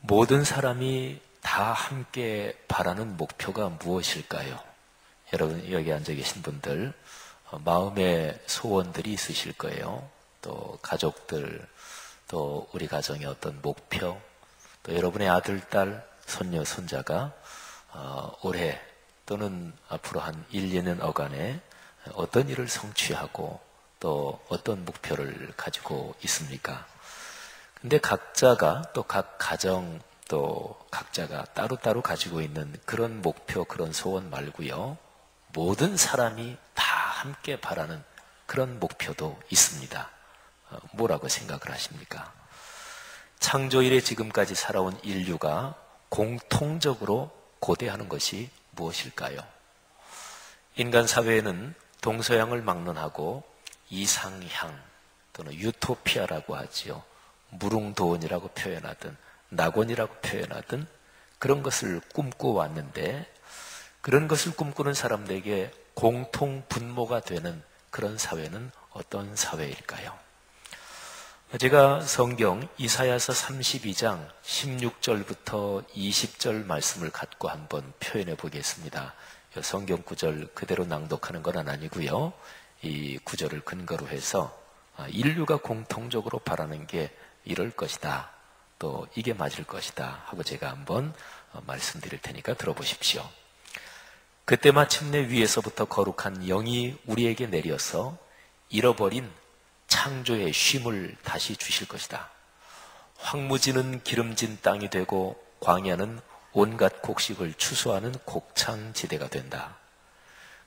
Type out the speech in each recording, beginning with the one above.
모든 사람이 다 함께 바라는 목표가 무엇일까요? 여러분, 여기 앉아 계신 분들, 마음의 소원들이 있으실 거예요. 또 가족들, 또 우리 가정의 어떤 목표, 또 여러분의 아들, 딸, 손녀, 손자가 올해 또는 앞으로 한 1, 2년 어간에 어떤 일을 성취하고 또 어떤 목표를 가지고 있습니까? 근데 각자가 또 각 가정 또 각자가 따로따로 가지고 있는 그런 목표, 그런 소원 말고요. 모든 사람이 다 함께 바라는 그런 목표도 있습니다. 뭐라고 생각을 하십니까? 창조 이래 지금까지 살아온 인류가 공통적으로 고대하는 것이 무엇일까요? 인간 사회에는 동서양을 막론하고 이상향 또는 유토피아라고 하지요. 무릉도원이라고 표현하든 낙원이라고 표현하든 그런 것을 꿈꿔왔는데 그런 것을 꿈꾸는 사람들에게 공통 분모가 되는 그런 사회는 어떤 사회일까요? 제가 성경 이사야서 32장 16절부터 20절 말씀을 갖고 한번 표현해 보겠습니다. 성경 구절 그대로 낭독하는 건 아니고요. 이 구절을 근거로 해서 인류가 공통적으로 바라는 게 이럴 것이다. 또 이게 맞을 것이다 하고 제가 한번 말씀드릴 테니까 들어보십시오. 그때 마침내 위에서부터 거룩한 영이 우리에게 내려서 잃어버린 창조의 쉼을 다시 주실 것이다. 황무지는 기름진 땅이 되고 광야는 온갖 곡식을 추수하는 곡창지대가 된다.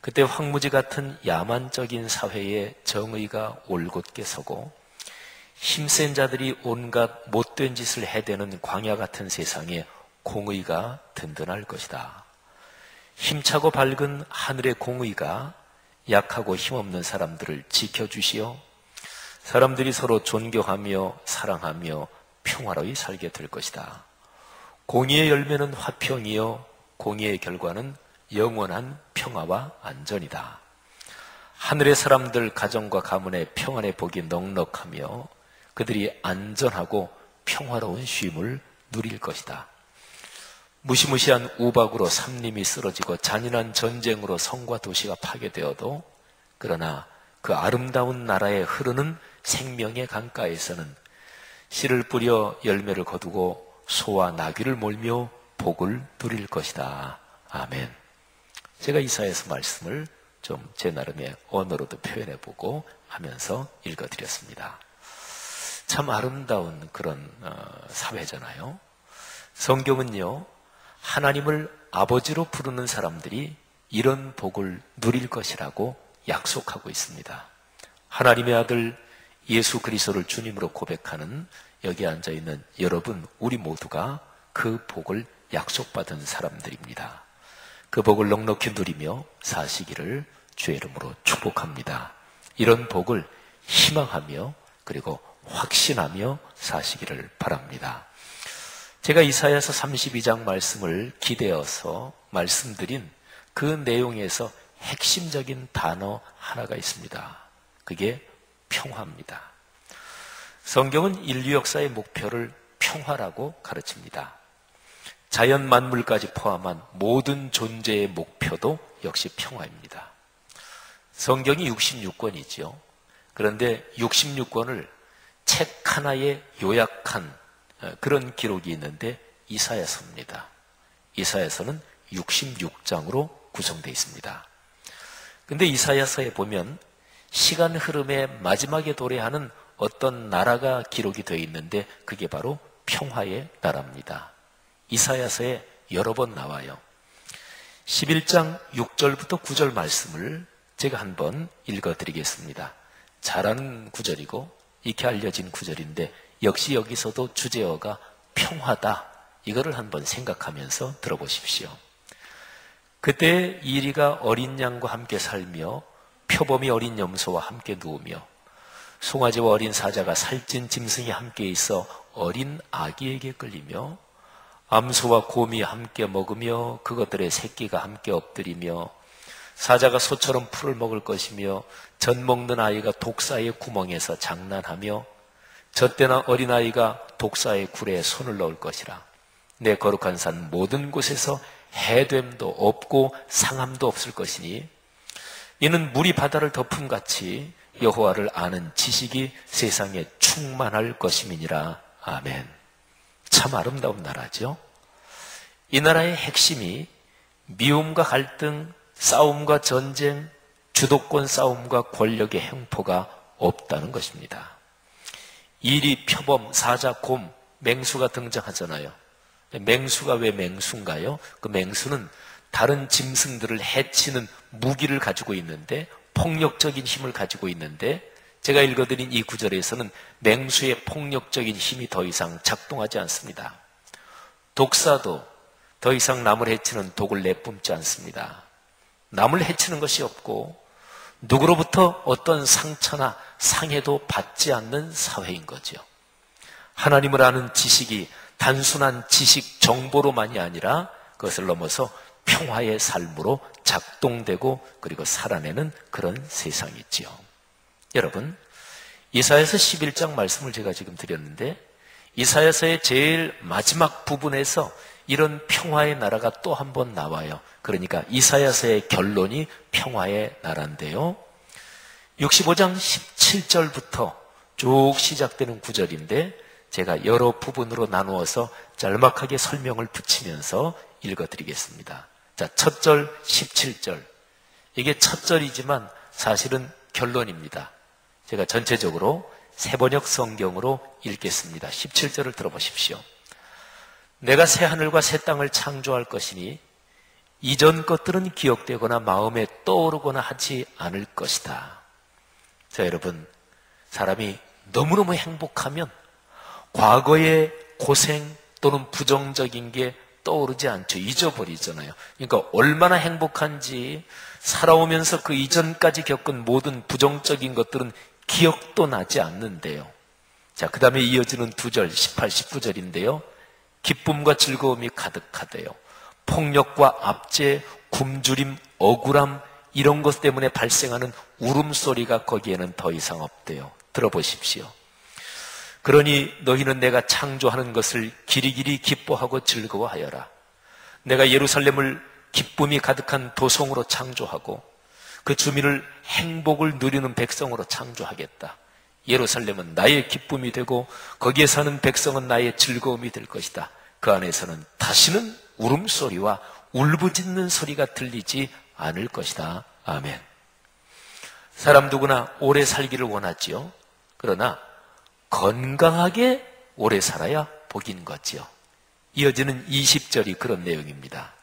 그때 황무지 같은 야만적인 사회에 정의가 올곧게 서고 힘센 자들이 온갖 못된 짓을 해대는 광야 같은 세상에 공의가 든든할 것이다. 힘차고 밝은 하늘의 공의가 약하고 힘없는 사람들을 지켜주시어 사람들이 서로 존경하며 사랑하며 평화로이 살게 될 것이다. 공의의 열매는 화평이요 공의의 결과는 영원한 평화와 안전이다. 하늘의 사람들 가정과 가문의 평안의 복이 넉넉하며 그들이 안전하고 평화로운 쉼을 누릴 것이다. 무시무시한 우박으로 산림이 쓰러지고 잔인한 전쟁으로 성과 도시가 파괴되어도 그러나 그 아름다운 나라에 흐르는 생명의 강가에서는 씨를 뿌려 열매를 거두고 소와 나귀를 몰며 복을 누릴 것이다. 아멘. 제가 이사야서 말씀을 좀 제 나름의 언어로도 표현해보고 하면서 읽어드렸습니다. 참 아름다운 그런 사회잖아요. 성경은요, 하나님을 아버지로 부르는 사람들이 이런 복을 누릴 것이라고 약속하고 있습니다. 하나님의 아들 예수 그리스도를 주님으로 고백하는 여기 앉아있는 여러분, 우리 모두가 그 복을 약속받은 사람들입니다. 그 복을 넉넉히 누리며 사시기를 주의 이름으로 축복합니다. 이런 복을 희망하며 그리고 확신하며 사시기를 바랍니다. 제가 이사야서 32장 말씀을 기대어서 말씀드린 그 내용에서 핵심적인 단어 하나가 있습니다. 그게 평화입니다. 성경은 인류 역사의 목표를 평화라고 가르칩니다. 자연 만물까지 포함한 모든 존재의 목표도 역시 평화입니다. 성경이 66권이지요. 그런데 66권을 책 하나에 요약한 그런 기록이 있는데 이사야서입니다. 이사야서는 66장으로 구성되어 있습니다. 근데 이사야서에 보면 시간 흐름의 마지막에 도래하는 어떤 나라가 기록이 되어 있는데 그게 바로 평화의 나라입니다. 이사야서에 여러 번 나와요. 11장 6절부터 9절 말씀을 제가 한번 읽어드리겠습니다. 잘 아는 구절이고 익히 알려진 구절인데 역시 여기서도 주제어가 평화다. 이거를 한번 생각하면서 들어보십시오. 그때 이리가 어린 양과 함께 살며 표범이 어린 염소와 함께 누우며 송아지와 어린 사자가 살찐 짐승이 함께 있어 어린 아기에게 끌리며 암소와 곰이 함께 먹으며 그것들의 새끼가 함께 엎드리며 사자가 소처럼 풀을 먹을 것이며 젖 먹는 아이가 독사의 구멍에서 장난하며 젖대나 어린아이가 독사의 굴에 손을 넣을 것이라. 내 거룩한 산 모든 곳에서 해됨도 없고 상함도 없을 것이니 이는 물이 바다를 덮음같이 여호와를 아는 지식이 세상에 충만할 것임이니라. 아멘. 참 아름다운 나라죠. 이 나라의 핵심이 미움과 갈등, 싸움과 전쟁, 주도권 싸움과 권력의 횡포가 없다는 것입니다. 이리, 표범, 사자, 곰, 맹수가 등장하잖아요. 맹수가 왜 맹수인가요? 그 맹수는 다른 짐승들을 해치는 무기를 가지고 있는데, 폭력적인 힘을 가지고 있는데, 제가 읽어드린 이 구절에서는 맹수의 폭력적인 힘이 더 이상 작동하지 않습니다. 독사도 더 이상 남을 해치는 독을 내뿜지 않습니다. 남을 해치는 것이 없고 누구로부터 어떤 상처나 상해도 받지 않는 사회인 거죠. 하나님을 아는 지식이 단순한 지식 정보로만이 아니라 그것을 넘어서 평화의 삶으로 작동되고 그리고 살아내는 그런 세상이지요. 여러분, 이사야서 11장 말씀을 제가 지금 드렸는데 이사야서의 제일 마지막 부분에서 이런 평화의 나라가 또 한 번 나와요. 그러니까 이사야서의 결론이 평화의 나라인데요. 65장 17절부터 쭉 시작되는 구절인데 제가 여러 부분으로 나누어서 짤막하게 설명을 붙이면서 읽어드리겠습니다. 자, 첫 절 17절. 이게 첫 절이지만 사실은 결론입니다. 제가 전체적으로 새번역 성경으로 읽겠습니다. 17절을 들어보십시오. 내가 새 하늘과 새 땅을 창조할 것이니 이전 것들은 기억되거나 마음에 떠오르거나 하지 않을 것이다. 자, 여러분, 사람이 너무너무 행복하면 과거의 고생 또는 부정적인 게 떠오르지 않죠. 잊어버리잖아요. 그러니까 얼마나 행복한지 살아오면서 그 이전까지 겪은 모든 부정적인 것들은 기억도 나지 않는데요. 자, 그 다음에 이어지는 두 절, 18, 19절인데요. 기쁨과 즐거움이 가득하대요. 폭력과 압제, 굶주림, 억울함 이런 것 때문에 발생하는 울음소리가 거기에는 더 이상 없대요. 들어보십시오. 그러니 너희는 내가 창조하는 것을 기리기리 기뻐하고 즐거워하여라. 내가 예루살렘을 기쁨이 가득한 도성으로 창조하고 그 주민을 행복을 누리는 백성으로 창조하겠다. 예루살렘은 나의 기쁨이 되고 거기에 사는 백성은 나의 즐거움이 될 것이다. 그 안에서는 다시는 울음소리와 울부짖는 소리가 들리지 않을 것이다. 아멘. 사람 누구나 오래 살기를 원하지요. 그러나 건강하게 오래 살아야 복인 거지요. 이어지는 20절이 그런 내용입니다.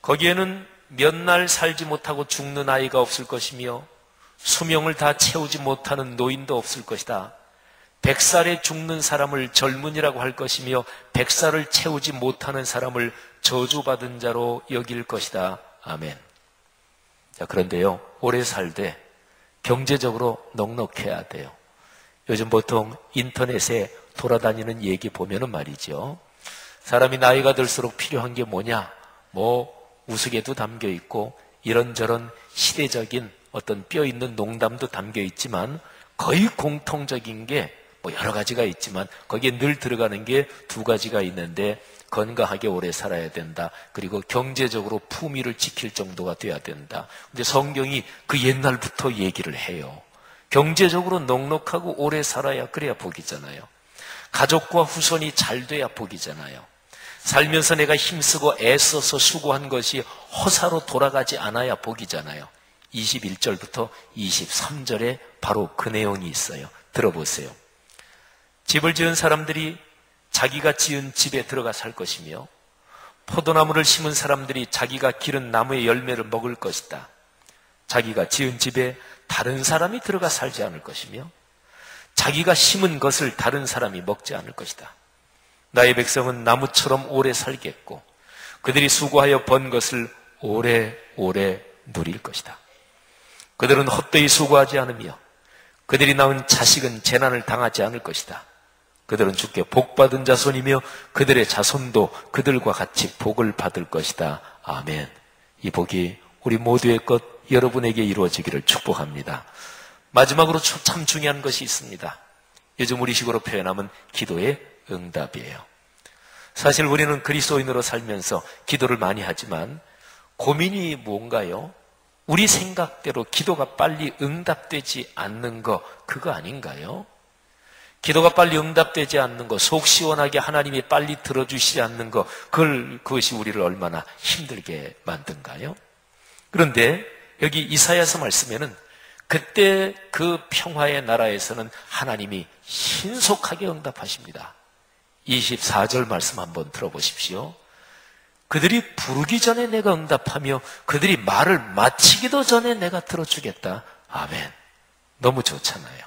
거기에는 몇 날 살지 못하고 죽는 아이가 없을 것이며 수명을 다 채우지 못하는 노인도 없을 것이다. 100살에 죽는 사람을 젊은이라고 할 것이며 100살을 채우지 못하는 사람을 저주받은 자로 여길 것이다. 아멘. 자, 그런데요, 오래 살되 경제적으로 넉넉해야 돼요. 요즘 보통 인터넷에 돌아다니는 얘기 보면은 말이죠. 사람이 나이가 들수록 필요한 게 뭐냐? 우스개도 담겨 있고 이런저런 시대적인 어떤 뼈 있는 농담도 담겨 있지만 거의 공통적인 게 여러 가지가 있지만 거기에 늘 들어가는 게 두 가지가 있는데 건강하게 오래 살아야 된다. 그리고 경제적으로 품위를 지킬 정도가 돼야 된다. 근데 성경이 그 옛날부터 얘기를 해요. 경제적으로 넉넉하고 오래 살아야 그래야 복이잖아요. 가족과 후손이 잘 돼야 복이잖아요. 살면서 내가 힘쓰고 애써서 수고한 것이 허사로 돌아가지 않아야 복이잖아요. 21절부터 23절에 바로 그 내용이 있어요. 들어보세요. 집을 지은 사람들이 자기가 지은 집에 들어가 살 것이며 포도나무를 심은 사람들이 자기가 기른 나무의 열매를 먹을 것이다. 자기가 지은 집에 다른 사람이 들어가 살지 않을 것이며 자기가 심은 것을 다른 사람이 먹지 않을 것이다. 나의 백성은 나무처럼 오래 살겠고 그들이 수고하여 번 것을 오래오래 누릴 것이다. 그들은 헛되이 수고하지 않으며 그들이 낳은 자식은 재난을 당하지 않을 것이다. 그들은 주께 복받은 자손이며 그들의 자손도 그들과 같이 복을 받을 것이다. 아멘. 이 복이 우리 모두의 것 여러분에게 이루어지기를 축복합니다. 마지막으로 참 중요한 것이 있습니다. 요즘 우리식으로 표현하면 기도의 응답이에요. 사실 우리는 그리스도인으로 살면서 기도를 많이 하지만 고민이 뭔가요? 우리 생각대로 기도가 빨리 응답되지 않는 거, 그거 아닌가요? 기도가 빨리 응답되지 않는 거, 속 시원하게 하나님이 빨리 들어주시지 않는 거, 그것이 우리를 얼마나 힘들게 만든가요? 그런데 여기 이사야서 말씀에는 그때 그 평화의 나라에서는 하나님이 신속하게 응답하십니다. 24절 말씀 한번 들어보십시오. 그들이 부르기 전에 내가 응답하며 그들이 말을 마치기도 전에 내가 들어주겠다. 아멘. 너무 좋잖아요.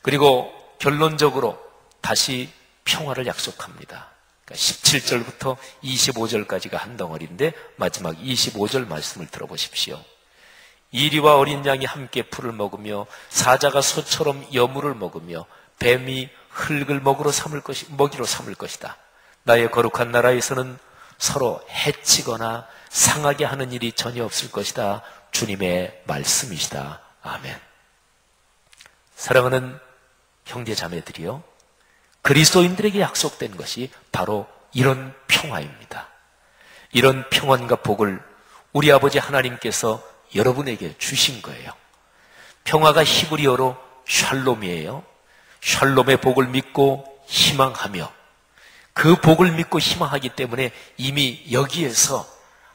그리고 결론적으로 다시 평화를 약속합니다. 그러니까 17절부터 25절까지가 한 덩어리인데 마지막 25절 말씀을 들어보십시오. 이리와 어린 양이 함께 풀을 먹으며 사자가 소처럼 여물을 먹으며 뱀이 흙을 먹이로 삼을 것이다. 나의 거룩한 나라에서는 서로 해치거나 상하게 하는 일이 전혀 없을 것이다. 주님의 말씀이시다. 아멘. 사랑하는 형제 자매들이요, 그리스도인들에게 약속된 것이 바로 이런 평화입니다. 이런 평안과 복을 우리 아버지 하나님께서 여러분에게 주신 거예요. 평화가 히브리어로 샬롬이에요. 샬롬의 복을 믿고 희망하며 그 복을 믿고 희망하기 때문에 이미 여기에서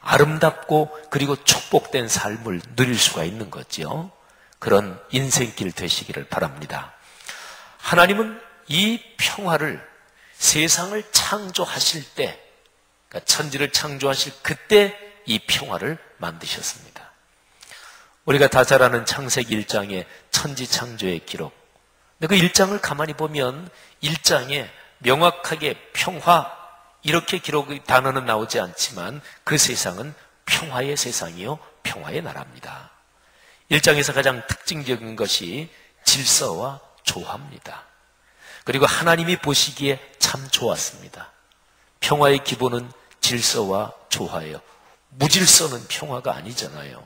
아름답고 그리고 축복된 삶을 누릴 수가 있는 거죠. 그런 인생길 되시기를 바랍니다. 하나님은 이 평화를 세상을 창조하실 때, 그러니까 천지를 창조하실 그때 이 평화를 만드셨습니다. 우리가 다 잘 아는 창세기 1장의 천지 창조의 기록. 근데 그 1장을 가만히 보면 1장에 명확하게 평화 이렇게 단어는 나오지 않지만 그 세상은 평화의 세상이요 평화의 나라입니다. 1장에서 가장 특징적인 것이 질서와 조화입니다. 그리고 하나님이 보시기에 참 좋았습니다. 평화의 기본은 질서와 조화예요. 무질서는 평화가 아니잖아요.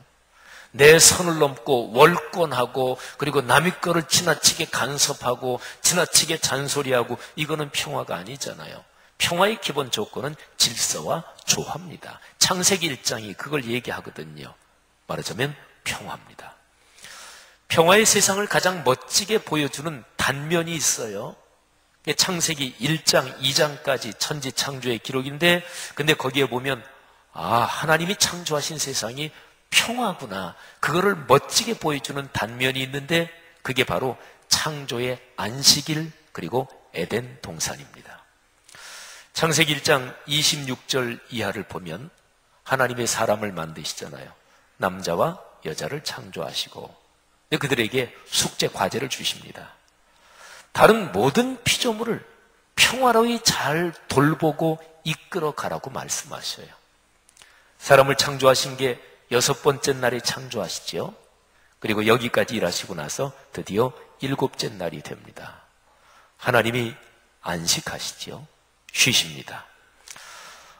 내 선을 넘고 월권하고 그리고 남의 거를 지나치게 간섭하고 지나치게 잔소리하고 이거는 평화가 아니잖아요. 평화의 기본 조건은 질서와 조화입니다. 창세기 1장이 그걸 얘기하거든요. 말하자면 평화입니다. 평화의 세상을 가장 멋지게 보여주는 단면이 있어요. 창세기 1장, 2장까지 천지 창조의 기록인데 근데 거기에 보면 하나님이 창조하신 세상이 평화구나. 그거를 멋지게 보여주는 단면이 있는데 그게 바로 창조의 안식일 그리고 에덴 동산입니다. 창세기 1장 26절 이하를 보면 하나님의 사람을 만드시잖아요. 남자와 여자를 창조하시고 그들에게 숙제 과제를 주십니다. 다른 모든 피조물을 평화로이 잘 돌보고 이끌어 가라고 말씀하셔요. 사람을 창조하신 게 6번째 날에 창조하시죠. 그리고 여기까지 일하시고 나서 드디어 7째 날이 됩니다. 하나님이 안식하시죠. 쉬십니다.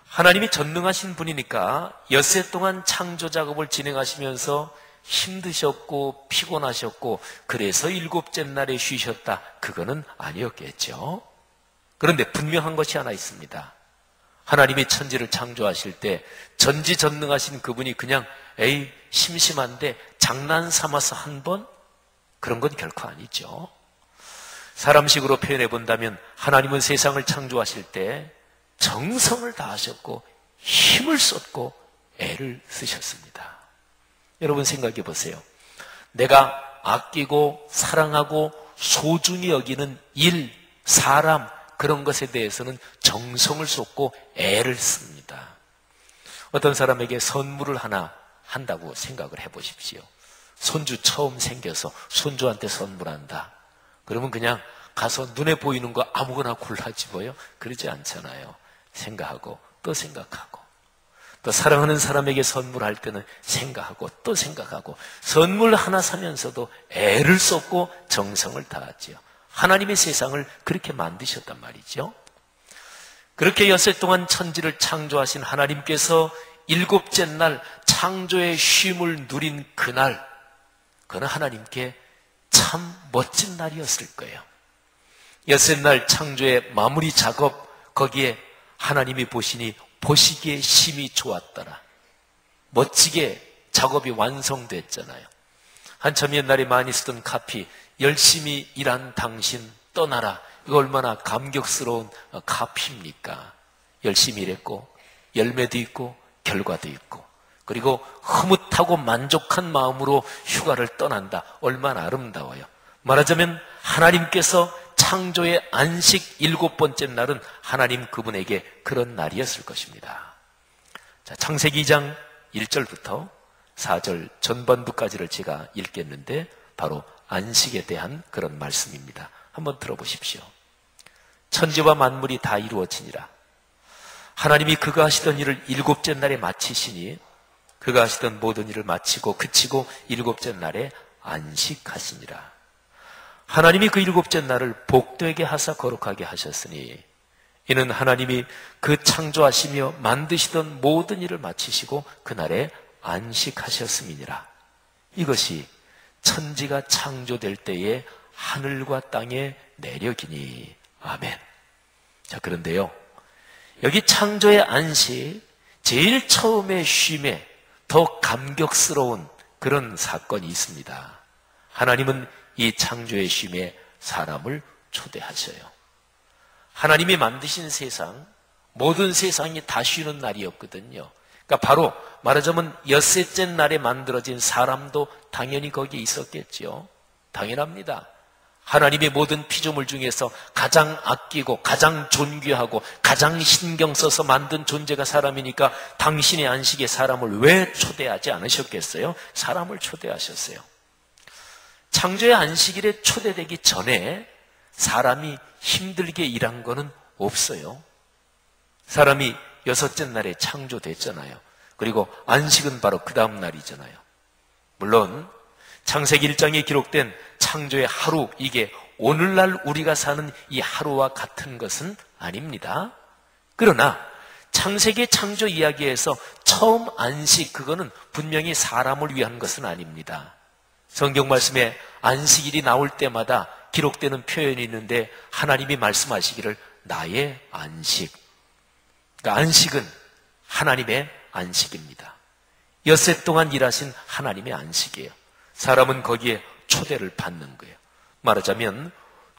하나님이 전능하신 분이니까 엿새 동안 창조 작업을 진행하시면서 힘드셨고 피곤하셨고 그래서 7째 날에 쉬셨다. 그거는 아니었겠죠. 그런데 분명한 것이 하나 있습니다. 하나님이 천지를 창조하실 때 전지전능하신 그분이 그냥 심심한데 장난 삼아서 한 번? 그런 건 결코 아니죠. 사람식으로 표현해 본다면 하나님은 세상을 창조하실 때 정성을 다하셨고 힘을 쏟고 애를 쓰셨습니다. 여러분 생각해 보세요. 내가 아끼고 사랑하고 소중히 여기는 일, 사람 그런 것에 대해서는 정성을 쏟고 애를 씁니다. 어떤 사람에게 선물을 하나 한다고 생각을 해보십시오. 손주 처음 생겨서 손주한테 선물한다. 그러면 그냥 가서 눈에 보이는 거 아무거나 골라 집어요? 그러지 않잖아요. 생각하고 또 생각하고 또 사랑하는 사람에게 선물할 때는 생각하고 또 생각하고 선물 하나 사면서도 애를 쏟고 정성을 다하지요. 하나님의 세상을 그렇게 만드셨단 말이죠. 그렇게 엿새 동안 천지를 창조하신 하나님께서 7째 날 창조의 쉼을 누린 그날, 그는 하나님께 참 멋진 날이었을 거예요. 엿새 날 창조의 마무리 작업, 거기에 하나님이 보시니 보시기에 심히 좋았더라. 멋지게 작업이 완성됐잖아요. 한참 옛날에 많이 쓰던 카피, 열심히 일한 당신 떠나라. 이거 얼마나 감격스러운 카피입니까? 열심히 일했고 열매도 있고 결과도 있고, 그리고 흐뭇하고 만족한 마음으로 휴가를 떠난다. 얼마나 아름다워요. 말하자면 하나님께서 창조의 안식 7번째 날은 하나님 그분에게 그런 날이었을 것입니다. 자, 창세기 2장 1절부터 4절 전반부까지를 제가 읽겠는데 바로 안식에 대한 그런 말씀입니다. 한번 들어보십시오. 천지와 만물이 다 이루어지니라. 하나님이 그가 하시던 일을 7째 날에 마치시니 그가 하시던 모든 일을 마치고 그치고 7째 날에 안식하시니라. 하나님이 그 7째 날을 복되게 하사 거룩하게 하셨으니 이는 하나님이 그 창조하시며 만드시던 모든 일을 마치시고 그날에 안식하셨음이니라. 이것이 천지가 창조될 때의 하늘과 땅의 내력이니. 아멘. 자, 그런데요, 여기 창조의 안식, 제일 처음의 쉼에 더 감격스러운 그런 사건이 있습니다. 하나님은 이 창조의 쉼에 사람을 초대하셔요. 하나님이 만드신 세상, 모든 세상이 다 쉬는 날이었거든요. 그러니까 바로 말하자면 엿새째 날에 만들어진 사람도 당연히 거기에 있었겠죠. 당연합니다. 하나님의 모든 피조물 중에서 가장 아끼고 가장 존귀하고 가장 신경 써서 만든 존재가 사람이니까 당신의 안식에 사람을 왜 초대하지 않으셨겠어요? 사람을 초대하셨어요. 창조의 안식일에 초대되기 전에 사람이 힘들게 일한 거는 없어요. 사람이 6째 날에 창조됐잖아요. 그리고 안식은 바로 그 다음 날이잖아요. 물론 창세기 1장에 기록된 창조의 하루, 이게 오늘날 우리가 사는 이 하루와 같은 것은 아닙니다. 그러나 창세기 창조 이야기에서 처음 안식, 그거는 분명히 사람을 위한 것은 아닙니다. 성경 말씀에 안식일이 나올 때마다 기록되는 표현이 있는데 하나님이 말씀하시기를 나의 안식. 그러니까 안식은 하나님의 안식입니다. 엿새 동안 일하신 하나님의 안식이에요. 사람은 거기에 초대를 받는 거예요. 말하자면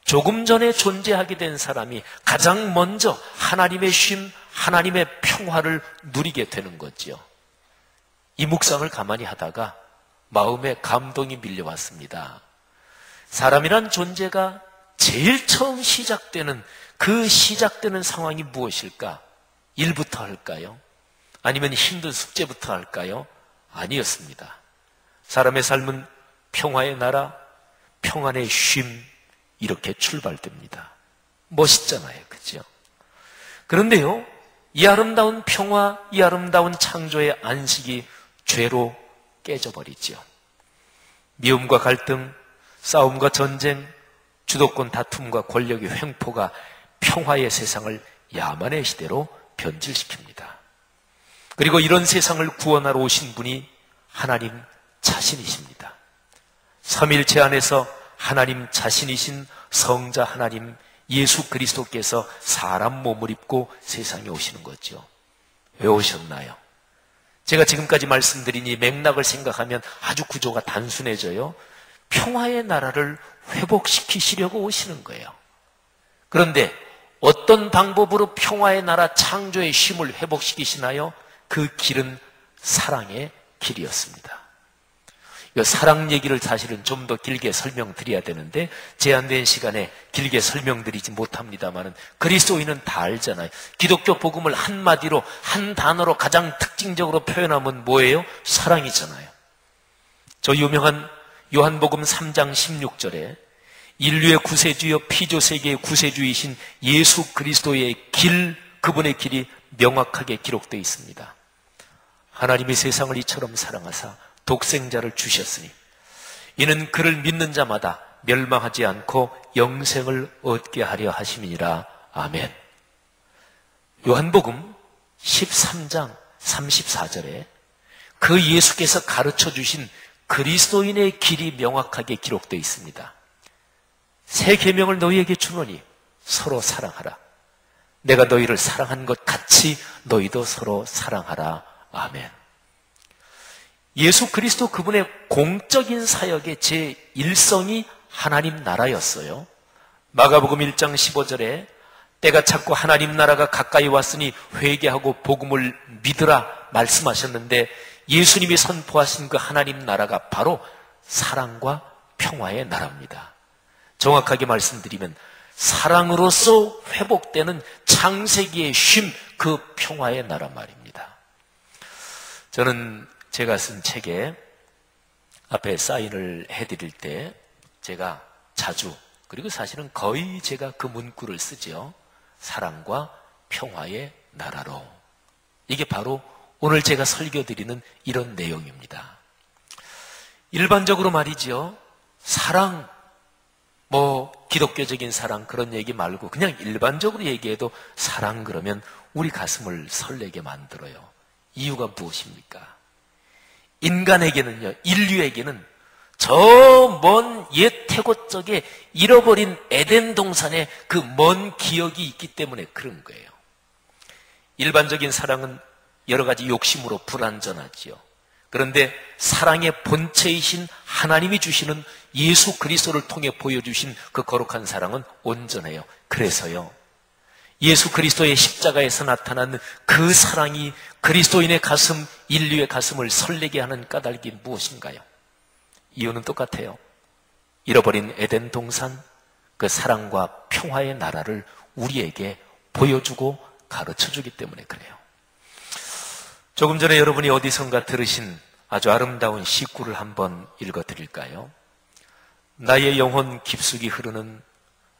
조금 전에 존재하게 된 사람이 가장 먼저 하나님의 쉼, 하나님의 평화를 누리게 되는 거죠. 이 묵상을 가만히 하다가 마음에 감동이 밀려왔습니다. 사람이란 존재가 제일 처음 시작되는 그 시작되는 상황이 무엇일까? 일부터 할까요? 아니면 힘든 숙제부터 할까요? 아니었습니다. 사람의 삶은 평화의 나라, 평안의 쉼, 이렇게 출발됩니다. 멋있잖아요. 그죠? 그런데요, 이 아름다운 평화, 이 아름다운 창조의 안식이 죄로 깨져버리죠. 미움과 갈등, 싸움과 전쟁, 주도권 다툼과 권력의 횡포가 평화의 세상을 야만의 시대로 변질시킵니다. 그리고 이런 세상을 구원하러 오신 분이 하나님 자신이십니다. 삼일체 안에서 하나님 자신이신 성자 하나님 예수 그리스도께서 사람 몸을 입고 세상에 오시는 거죠. 왜 오셨나요? 제가 지금까지 말씀드린 이 맥락을 생각하면 아주 구조가 단순해져요. 평화의 나라를 회복시키시려고 오시는 거예요. 그런데 어떤 방법으로 평화의 나라 창조의 쉼을 회복시키시나요? 그 길은 사랑의 길이었습니다. 이 사랑 얘기를 사실은 좀 더 길게 설명드려야 되는데 제한된 시간에 길게 설명드리지 못합니다만은 그리스도인은 다 알잖아요. 기독교 복음을 한마디로 한 단어로 가장 특징적으로 표현하면 뭐예요? 사랑이잖아요. 저 유명한 요한복음 3장 16절에 인류의 구세주여 피조세계의 구세주이신 예수 그리스도의 길, 그분의 길이 명확하게 기록되어 있습니다. 하나님이 세상을 이처럼 사랑하사 독생자를 주셨으니 이는 그를 믿는 자마다 멸망하지 않고 영생을 얻게 하려 하심이니라. 아멘. 요한복음 13장 34절에 그 예수께서 가르쳐 주신 그리스도인의 길이 명확하게 기록되어 있습니다. 새 계명을 너희에게 주노니 서로 사랑하라. 내가 너희를 사랑한 것 같이 너희도 서로 사랑하라. 아멘. 예수 그리스도 그분의 공적인 사역의 제1성이 하나님 나라였어요. 마가복음 1장 15절에 때가 찼고 하나님 나라가 가까이 왔으니 회개하고 복음을 믿으라 말씀하셨는데, 예수님이 선포하신 그 하나님 나라가 바로 사랑과 평화의 나라입니다. 정확하게 말씀드리면 사랑으로서 회복되는 창세기의 쉼, 그 평화의 나라 말입니다. 저는 제가 쓴 책에 앞에 사인을 해드릴 때 제가 자주, 그리고 사실은 거의 제가 그 문구를 쓰죠. 사랑과 평화의 나라로. 이게 바로 오늘 제가 설교드리는 이런 내용입니다. 일반적으로 말이죠, 사랑, 기독교적인 사랑 그런 얘기 말고 그냥 일반적으로 얘기해도 사랑 그러면 우리 가슴을 설레게 만들어요. 이유가 무엇입니까? 인간에게는요, 인류에게는 저 먼 옛 태고 쪽에 잃어버린 에덴 동산의 그 먼 기억이 있기 때문에 그런 거예요. 일반적인 사랑은 여러 가지 욕심으로 불완전하지요. 그런데 사랑의 본체이신 하나님이 주시는 예수 그리스도를 통해 보여주신 그 거룩한 사랑은 온전해요. 그래서요, 예수 그리스도의 십자가에서 나타난 그 사랑이 그리스도인의 가슴, 인류의 가슴을 설레게 하는 까닭이 무엇인가요? 이유는 똑같아요. 잃어버린 에덴 동산, 그 사랑과 평화의 나라를 우리에게 보여주고 가르쳐주기 때문에 그래요. 조금 전에 여러분이 어디선가 들으신 아주 아름다운 시구를 한번 읽어드릴까요? 나의 영혼 깊숙이 흐르는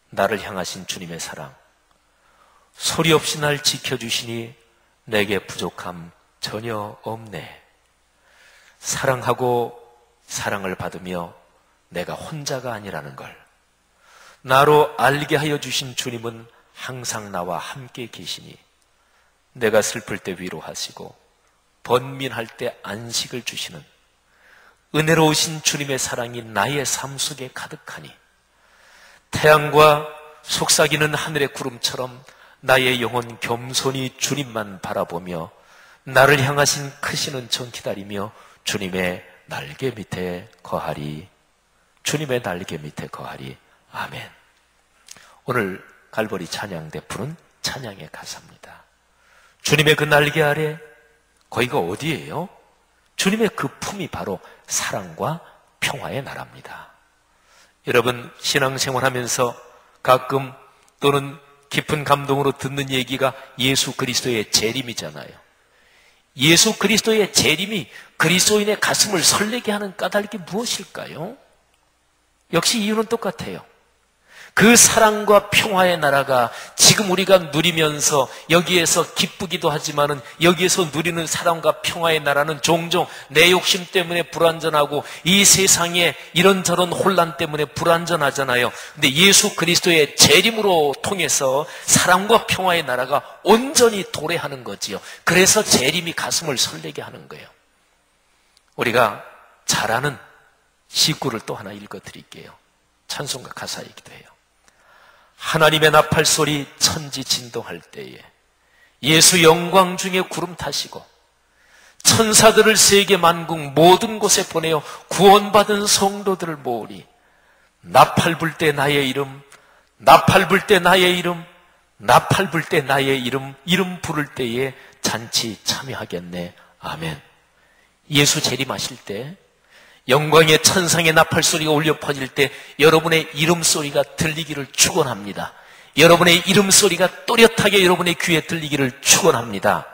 나를 향하신 주님의 사랑, 소리 없이 날 지켜주시니 내게 부족함 전혀 없네. 사랑하고 사랑을 받으며 내가 혼자가 아니라는 걸 나로 알게 하여 주신 주님은 항상 나와 함께 계시니 내가 슬플 때 위로하시고 번민할 때 안식을 주시는 은혜로우신 주님의 사랑이 나의 삶 속에 가득하니 태양과 속삭이는 하늘의 구름처럼 나의 영혼 겸손히 주님만 바라보며 나를 향하신 크시는 정 기다리며 주님의 날개 밑에 거하리. 주님의 날개 밑에 거하리. 아멘. 오늘 갈보리 찬양대 푸른 찬양의 가사입니다. 주님의 그 날개 아래, 거기가 어디예요? 주님의 그 품이 바로 사랑과 평화의 나라입니다. 여러분, 신앙생활하면서 가끔 또는 깊은 감동으로 듣는 얘기가 예수 그리스도의 재림이잖아요. 예수 그리스도의 재림이 그리스도인의 가슴을 설레게 하는 까닭이 무엇일까요? 역시 이유는 똑같아요. 그 사랑과 평화의 나라가 지금 우리가 누리면서 여기에서 기쁘기도 하지만은 여기에서 누리는 사랑과 평화의 나라는 종종 내 욕심 때문에 불완전하고 이 세상에 이런저런 혼란 때문에 불완전하잖아요. 근데 예수 그리스도의 재림으로 통해서 사랑과 평화의 나라가 온전히 도래하는 거지요. 그래서 재림이 가슴을 설레게 하는 거예요. 우리가 잘 아는 시구를 또 하나 읽어드릴게요. 찬송가 가사이기도 해요. 하나님의 나팔소리 천지 진동할 때에 예수 영광 중에 구름 타시고 천사들을 세계 만국 모든 곳에 보내어 구원받은 성도들을 모으리. 나팔 불 때 나의 이름, 나팔 불 때 나의 이름, 나팔 불 때 나의 이름 부를 때에 잔치 참여하겠네. 아멘. 예수 재림하실 때 영광의 천상의 나팔 소리가 울려 퍼질 때 여러분의 이름 소리가 들리기를 축원합니다. 여러분의 이름 소리가 또렷하게 여러분의 귀에 들리기를 축원합니다.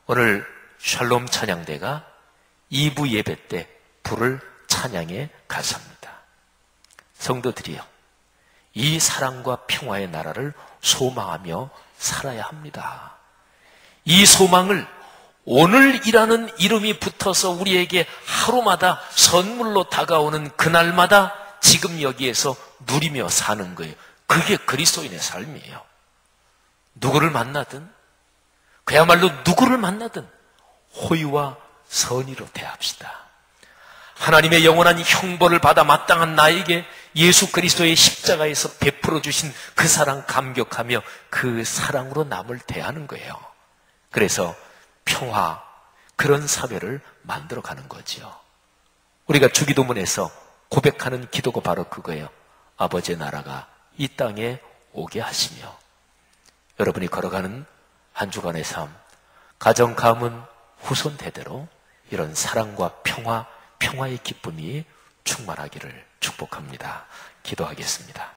오늘 샬롬 찬양대가 2부 예배 때 부를 찬양의 가사입니다. 성도들이여, 이 사랑과 평화의 나라를 소망하며 살아야 합니다. 이 소망을 오늘이라는 이름이 붙어서 우리에게 하루마다 선물로 다가오는 그날마다 지금 여기에서 누리며 사는 거예요. 그게 그리스도인의 삶이에요. 누구를 만나든, 그야말로 누구를 만나든 호의와 선의로 대합시다. 하나님의 영원한 형벌을 받아 마땅한 나에게 예수 그리스도의 십자가에서 베풀어 주신 그 사랑 감격하며 그 사랑으로 남을 대하는 거예요. 그래서 평화, 그런 사회를 만들어가는 거지요. 우리가 주기도문에서 고백하는 기도가 바로 그거예요. 아버지의 나라가 이 땅에 오게 하시며. 여러분이 걸어가는 한 주간의 삶, 가정, 가문, 후손 대대로 이런 사랑과 평화의 기쁨이 충만하기를 축복합니다. 기도하겠습니다.